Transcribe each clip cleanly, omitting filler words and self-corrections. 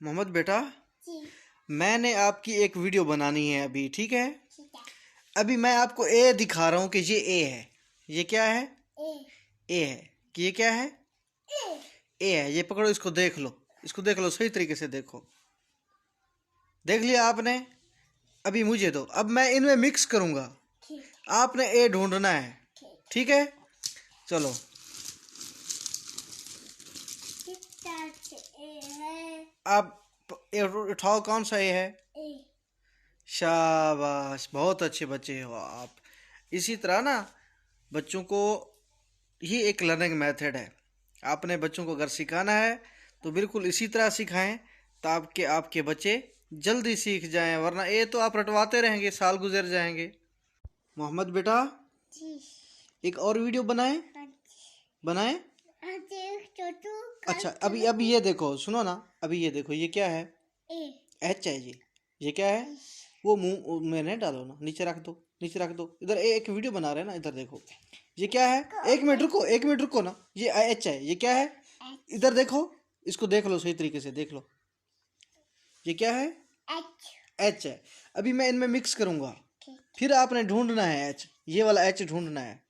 मोहम्मद बेटा, जी। मैंने आपकी एक वीडियो बनानी है अभी, ठीक है। ठीक है। अभी मैं आपको ए दिखा रहा हूँ कि ये ए है। ये क्या है? ए। ए है कि ये क्या है? ए। ए है। ये पकड़ो, इसको देख लो, इसको देख लो, सही तरीके से देखो। देख लिया आपने? अभी मुझे दो, अब मैं इनमें मिक्स करूंगा। ठीक। आपने ए ढूंढना है, ठीक है? चलो। ए है। आप ए उठाओ, कौन सा ए है? ए। शाबाश, बहुत अच्छे बच्चे हो आप। इसी तरह ना बच्चों को, ये एक लर्निंग मेथड है। आपने बच्चों को अगर सिखाना है तो बिल्कुल इसी तरह सिखाएं, ताकि आपके बच्चे जल्दी सीख जाएं, वरना ये तो आप रटवाते रहेंगे, साल गुजर जाएंगे। मोहम्मद बेटा, जी। एक और वीडियो बनाएं। बनाएं। छोटू। अच्छा, अभी ये देखो, सुनो ना, अभी ये देखो, ये क्या है? ए। एच है ये क्या है? वो मुंह में नहीं डालो ना, नीचे रख दो, नीचे रख दो। इधर एक वीडियो बना रहे हैं ना, इधर देखो। ये क्या है? एक मिनट रुको, एक मिनट रुको ना। ये एच है, ये क्या है? इधर देखो, इसको देख लो, सही तरीके से देख लो। ये क्या है? एच। एच है। अभी मैं इनमें मिक्स करूंगा, फिर आपने ढूंढना है एच। ये वाला एच ढूंढना है,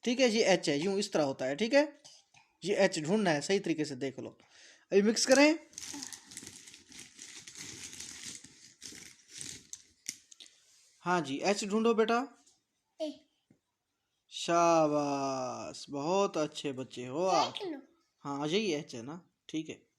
ठीक है? ये एच है, यूं इस तरह होता है, ठीक है? ये एच ढूंढना है, सही तरीके से देख लो। अभी मिक्स करें। हाँ जी, एच ढूंढो बेटा। ए। शाबाश, बहुत अच्छे बच्चे हो आप। देख लो। हाँ, यही एच है ना, ठीक है।